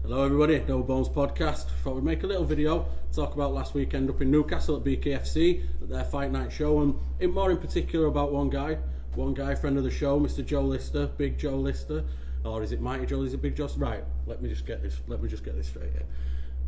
Hello everybody, No Bones Podcast. Thought we'd make a little video, talk about last weekend up in Newcastle at BKFC, at their fight night show, and more in particular about one guy, friend of the show, Mr. Joe Lister, Big Joe Lister, or is it Mighty Joe? Is it Big Joe? Right, let me just get this straight here.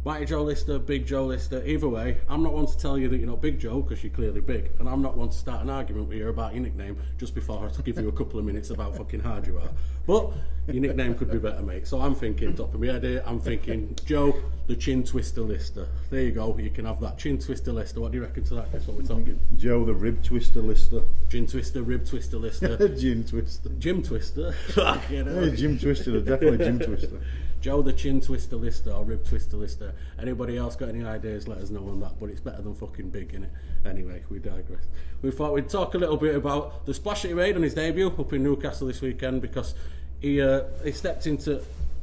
Mighty Joe Lister, Big Joe Lister. Either way, I'm not one to tell you that you're not Big Joe because you're clearly big, and I'm not one to start an argument with you about your nickname just before I give you a couple of minutes about fucking hard you are. But your nickname could be better, mate. So I'm thinking, top of my head here, I'm thinking Joe the Chin Twister Lister. There you go. You can have that Chin Twister Lister. What do you reckon to that? That's what we're talking. Joe the Rib Twister Lister. Chin Twister, Rib Twister Lister. Jim Twister. Jim Twister. Fucking hell. Yeah, Jim Twister, definitely Jim Twister. Joe the Chin Twister Lister or Rib Twister Lister. Anybody else got any ideas, let us know on that, but it's better than fucking big, innit? Anyway, we digress. We thought we'd talk a little bit about the splash that he made on his debut up in Newcastle this weekend, because he stepped into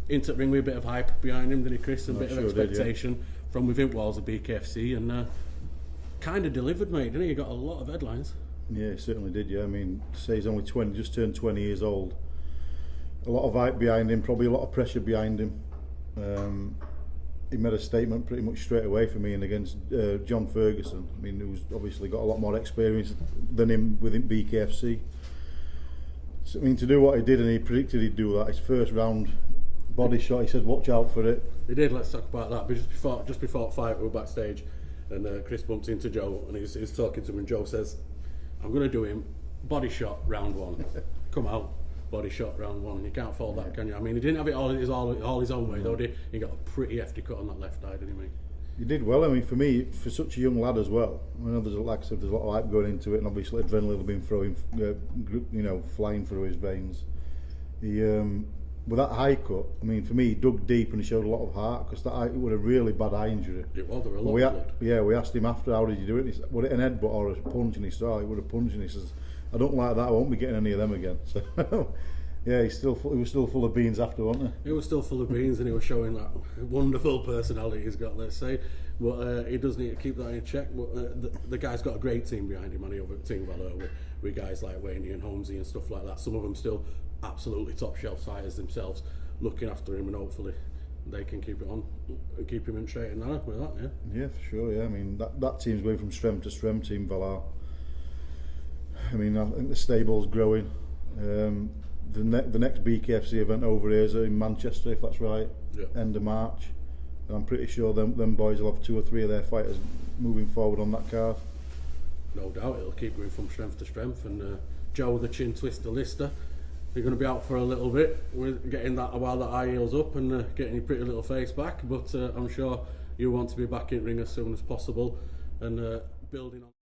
the ring with a bit of hype behind him, didn't he, Chris? And a bit of expectation from within walls of BKFC, and kind of delivered, mate, didn't he? He got a lot of headlines. Yeah, he certainly did, yeah. I mean, to say he's only 20, just turned 20 years old. A lot of hype behind him, probably a lot of pressure behind him. He made a statement pretty much straight away for me and against John Ferguson. I mean, who's obviously got a lot more experience than him within BKFC. So, I mean, to do what he did, and he predicted he'd do that, his first round body shot, he said, watch out for it. He did, let's talk about that. But just before the fight, we were backstage, and Chris bumped into Joe, and he's talking to him, and Joe says, I'm going to do him body shot round one. Come out. Body shot round one. You can't fault that, can you? I mean, he didn't have it all his own way, though, did he? He got a pretty hefty cut on that left eye, didn't he, mate? He did well. I mean, for me, for such a young lad as well, I know there's, like I said, there's a lot of hype going into it, and obviously adrenaline has been flying through his veins. He, with that high cut, I mean, for me, he dug deep and he showed a lot of heart, because it was a really bad eye injury. It was, there were a lot of blood. Yeah, we asked him after, how did you do it? He said, was it an headbutt or a punch? And he said, oh, it was a punch, and he says, I don't like that, I won't be getting any of them again. So. Yeah, he was still full of beans after, wasn't he? He was still full of beans, and he was showing that wonderful personality he's got, let's say. But he does need to keep that in check. But the guy's got a great team behind him, and he over at Team Valor with guys like Wayne and Holmesy and stuff like that. Some of them still absolutely top shelf fighters themselves, looking after him, and hopefully they can keep it on, keep him in straight and narrow with that. Yeah. Yeah, for sure. Yeah, I mean that team's going from strength to strength. Team Valor. I mean, I think the stable's growing. The next BKFC event over here is in Manchester, if that's right, end of March. And I'm pretty sure them boys will have 2 or 3 of their fighters moving forward on that card. No doubt, it'll keep going from strength to strength. And Joe the Chin Twister Lister, you're going to be out for a little bit. We're getting that while that eye heals up and getting your pretty little face back. But I'm sure you want to be back in ring as soon as possible and building on.